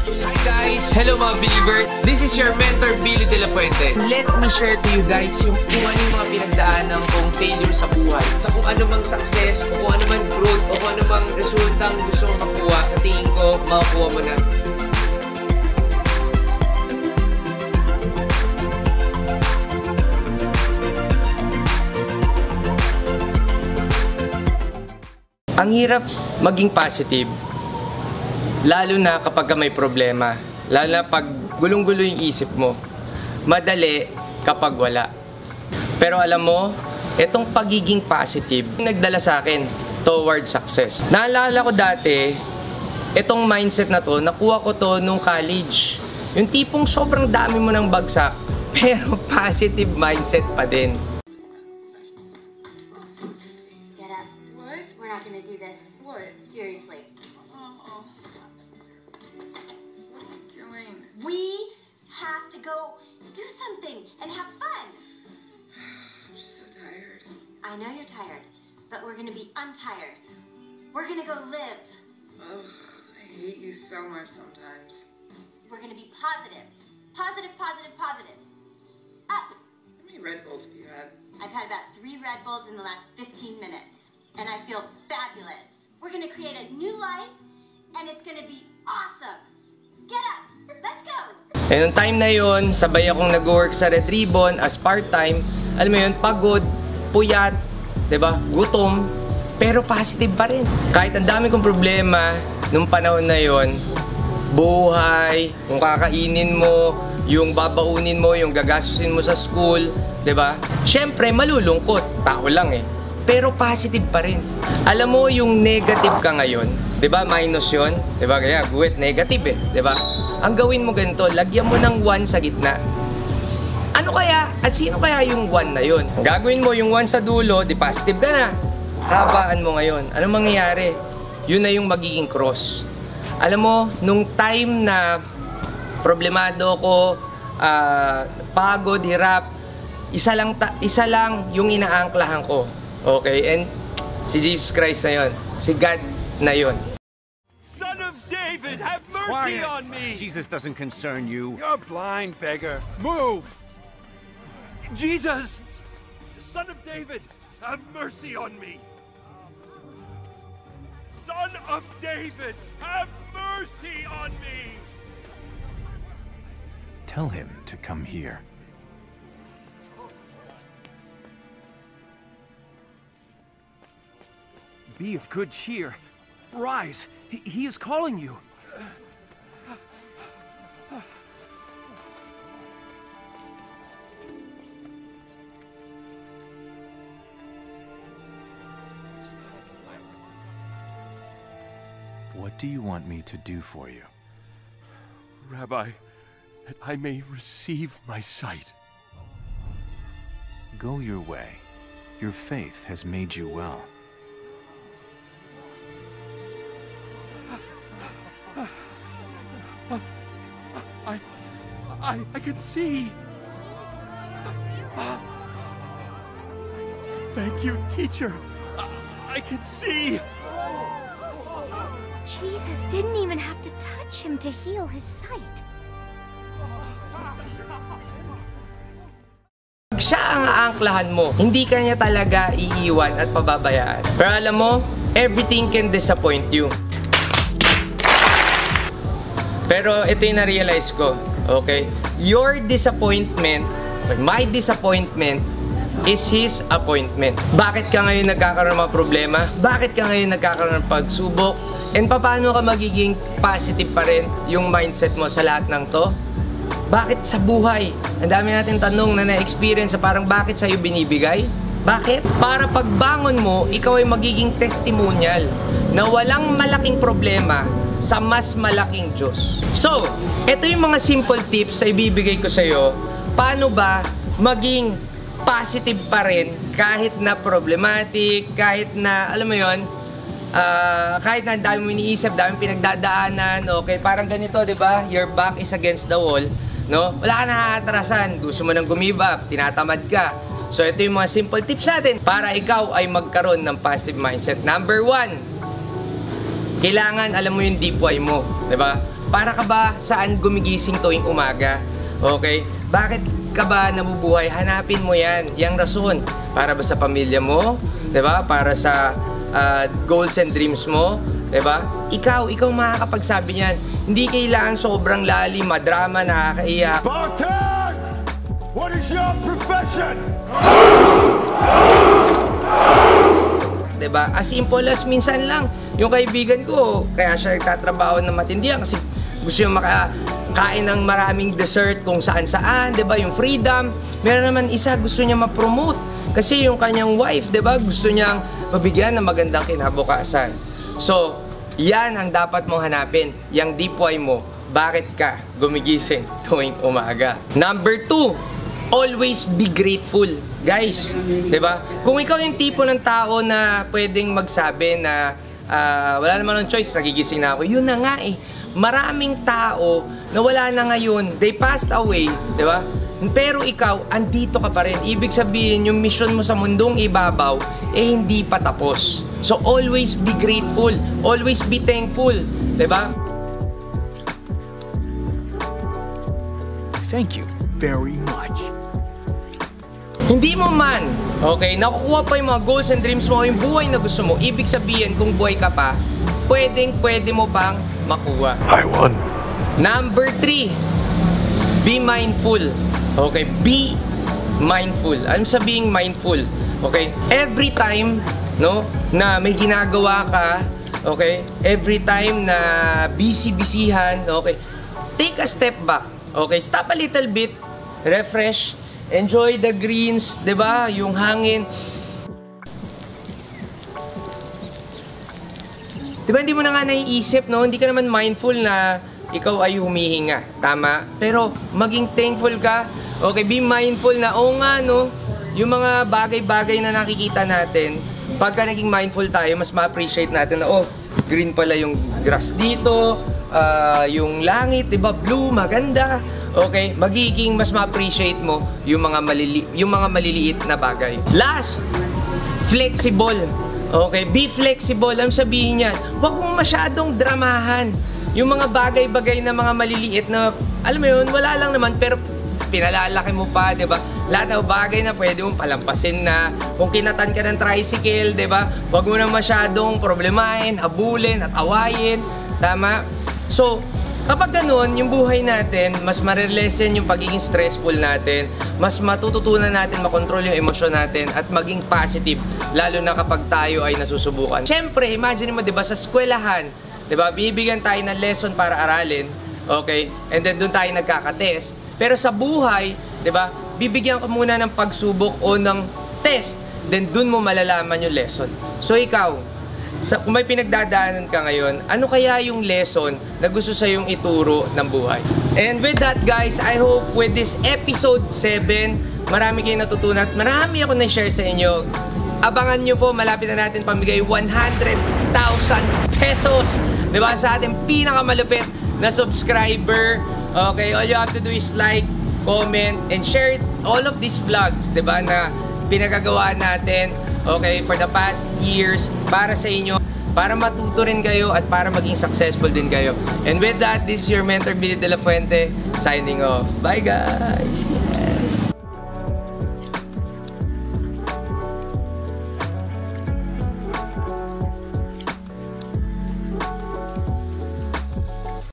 Hi guys! Hello mga believer! This is your mentor, Billy De La Fuente. Let me share to you guys yung kung ano yung mga pinagdaanan kong failure sa buhay. Sa kung ano mang success, o kung ano mang growth, o kung ano mang resultang gusto mong makuha, sa tingin ko, makakuha mo na. Ang hirap maging positive. Lalo na kapag may problema. Lalo na pag gulong-gulo yung isip mo. Madali kapag wala. Pero alam mo, itong pagiging positive, nagdala sa akin toward success. Naalala ko dati, itong mindset na to, nakuha ko to nung college. Yung tipong sobrang dami mo ng bagsak, pero positive mindset pa din. Get up. What? We're not gonna do this. What? Seriously. We have to go do something and have fun. I'm just so tired. I know you're tired, but we're gonna be untired. We're gonna go live. Ugh, I hate you so much sometimes. We're gonna be positive. Positive, positive, positive. Up. How many Red Bulls have you had? I've had about 3 Red Bulls in the last 15 minutes, and I feel fabulous. We're gonna create a new life, and it's gonna be awesome. Get up. Let's go! Eh, nung time na yun, sabay akong nag-work sa Red Ribbon as part-time. Alam mo yun, pagod, puyat, diba? Gutom, pero positive pa rin. Kahit ang dami kong problema, nung panahon na yun, buhay, yung kakainin mo, yung babaunin mo, yung gagastusin mo sa school, diba? Siyempre, malulungkot. Tao lang eh. Pero positive pa rin. Alam mo, yung negative ka ngayon, diba? Minus yun. Diba? Kaya, guwit, negative eh. Diba? Ang gawin mo ganito, lagyan mo ng 1 sa gitna. Ano kaya? At sino kaya yung 1 na yun? Gagawin mo yung 1 sa dulo, di positive ka na. Habaan mo ngayon. Anong mangyayari? Yun na yung magiging cross. Alam mo, nung time na problemado ko, pagod, hirap, isa lang yung inaangklahan ko. Okay? And si Jesus Christ na yun. Si God na yun. Son of David, have mercy on me! Jesus doesn't concern you. You're blind, beggar. Move! Jesus! Son of David, have mercy on me! Son of David, have mercy on me! Tell him to come here. Be of good cheer. Rise! He is calling you! What do you want me to do for you? Rabbi, that I may receive my sight. Go your way. Your faith has made you well. I can see. Thank you, teacher. I can see. Jesus didn't even have to touch him to heal his sight. Siya ang aangklahan mo. Hindi ka niya talaga iiwan at pababayaan. Pero alam mo, everything can disappoint you. Pero ito yung na-realize ko. Okay? Your disappointment, or my disappointment, is His appointment. Bakit ka ngayon nagkakaroon ng mga problema? Bakit ka ngayon nagkakaroon ng pagsubok? And paano ka magiging positive pa rin yung mindset mo sa lahat ng to? Bakit sa buhay? Ang dami natin tanong na na-experience sa parang bakit sa'yo binibigay? Bakit? Para pagbangon mo, ikaw ay magiging testimonial na walang malaking problema sa mas malaking Diyos. So, ito yung mga simple tips na ibibigay ko sa'yo. Paano ba maging positive pa rin kahit na problematic, kahit na, alam mo yon, kahit na dami mo iniisip, dami pinagdadaanan, okay? Parang ganito, di ba? Your back is against the wall, no? Wala ka nakaatrasan, gusto mo nang gumive up, tinatamad ka. So, ito yung mga simple tips natin para ikaw ay magkaroon ng positive mindset. Number 1, kailangan alam mo yung deep why mo, 'di ba? Para ka ba saan gumigising tuwing umaga? Okay? Bakit ka ba nabubuhay? Hanapin mo yan. Yang rason. Para ba sa pamilya mo? Diba? Para sa goals and dreams mo? Diba? Ikaw makakapagsabi niyan. Hindi kailangan sobrang lalim, madrama, nakakaiyak. Spartans! What is your profession? Diba? As simple as minsan lang. Yung kaibigan ko, kaya siya nagtatrabaho ng matindihan kasi gusto yung makakain ng maraming dessert kung saan-saan, 'di ba? Yung freedom. Meron naman isa gusto niya ma-promote kasi yung kanyang wife, 'di ba? Gusto niyang mabigyan ng magandang kinabukasan. So, 'yan ang dapat mong hanapin, yung deep why mo. Bakit ka gumigising tuwing umaga? Number 2, always be grateful. Guys, 'di ba? Kung ikaw yung tipo ng tao na pwedeng magsabi na wala naman ng choice, nagigising na ako. Yun na nga eh. Maraming tao na wala na ngayon, they passed away, di ba? Pero ikaw, andito ka pa rin. Ibig sabihin, yung mission mo sa mundong ibabaw, hindi pa tapos. So, always be grateful. Always be thankful, di ba? Thank you very much. Hindi mo man, okay, nakukuha pa yung mga goals and dreams mo, yung buhay na gusto mo, ibig sabihin, kung buhay ka pa, pwede mo pang makuha. I won. Number 3, be mindful. Okay, be mindful. Ano sabihin mindful? Okay, every time, no, na may ginagawa ka, okay, every time na busy-busyhan, okay, take a step back. Okay, stop a little bit, refresh, enjoy the greens, 'di ba? Yung hangin. 'Di ba hindi mo na nga naiisip, no? Hindi ka naman mindful na ikaw ay humihinga, tama? Pero maging thankful ka. Okay, be mindful na nga, no? Yung mga bagay-bagay na nakikita natin, pagka naging mindful tayo, mas ma-appreciate natin na green pala yung grass dito, yung langit, 'di ba? Blue, maganda. Okay, magiging mas ma-appreciate mo yung mga maliliit na bagay. Last, flexible. Okay, be flexible. Ang sabihin niyan, huwag mong masyadong dramahan. Yung mga bagay-bagay na mga maliliit na, alam mo yun, wala lang naman, pero pinalalaki mo pa, 'di ba? Lahat ng bagay na pwede mong palampasin na. Kung kinatan ka ng tricycle, 'di ba? Huwag mo na masyadong problemahin, habulin at awayin. Tama? So, kapag ganun, yung buhay natin, mas marilesen yung pagiging stressful natin, mas matututunan natin makontrol yung emosyon natin at maging positive, lalo na kapag tayo ay nasusubukan. Siyempre, imagine mo, 'di ba, sa eskwelahan, 'di ba, bibigyan tayo ng lesson para aralin, okay? And then doon tayo nagkaka-test. Pero sa buhay, 'di ba, bibigyan ka muna ng pagsubok o ng test, then doon mo malalaman yung lesson. So ikaw, kung may pinagdadaanan ka ngayon, ano kaya yung lesson na gusto sa yung ituro ng buhay? And with that, guys, I hope with this episode 7, marami kayong natutunan at marami ako na-share sa inyo. Abangan nyo po, malapit na natin pamigay 100,000 pesos, diba, sa ating pinakamalupit na subscriber. Okay, all you have to do is like, comment, and share all of these vlogs, diba, na pinagagawa natin, okay, for the past years, para sa inyo, para matuto rin kayo at para maging successful din kayo. And with that, this is your mentor, Billy De La Fuente, signing off. Bye, guys!